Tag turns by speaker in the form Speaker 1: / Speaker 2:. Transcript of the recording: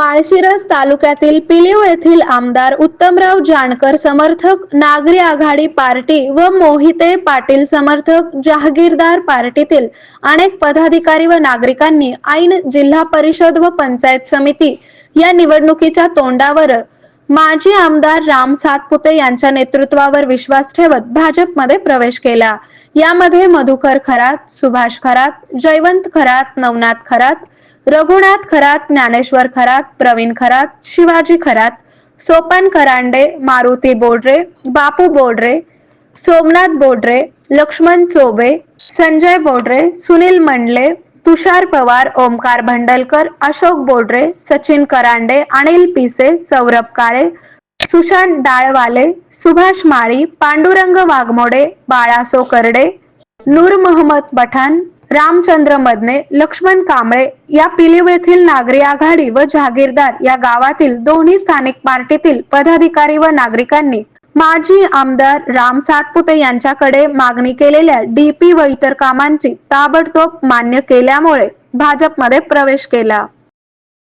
Speaker 1: माळशिरस तालुक्यातील पिलीव येथील आमदार उत्तमराव जानकर समर्थक नागरी आघाडी पार्टी व मोहिते पाटील समर्थक जहागीरदार पार्टीतील अनेक पदाधिकारी व नागरिकांनी ऐन जिल्हा परिषद व पंचायत समिती या निवडणुकीच्या तोंडावर माजी आमदार राम सातपुते यांच्या नेतृत्वावर विश्वास ठेवत भाजपमध्ये प्रवेश केला। यामध्ये मधुकर खरात, सुभाष खरात, जयवंत खरात, नवनाथ खरात, रघुनाथ खरात, ज्ञानेश्वर खरात, प्रवीण खरात, शिवाजी खरात, सोपान करांडे, मारुती बोडरे, बापू बोडरे, सोमनाथ बोडरे, लक्ष्मण चोबे, संजय बोडरे, सुनील मंडले, तुषार पवार, ओमकार भंडलकर, अशोक बोडरे, सचिन करांडे, अनिल पिसे, सौरभ काळे, सुशांत डाळवाले, सुभाष माळी, पांडुरंग वाघमोडे, बाळासो करडे, नूर मोहम्मद पठाण, रामचंद्र मदने, लक्ष्मण कांबळे या पिलीव येथील नागरी आघाडी व जहागीरदार या गावातील दोन्ही स्थानिक पार्टीतील पदाधिकारी व नागरिकांनी माजी आमदार राम सातपुते यांच्याकडे मागणी केलेल्या डीपी व इतर कामांची ताबडतोब मान्य केल्यामुळे भाजपमध्ये प्रवेश केला।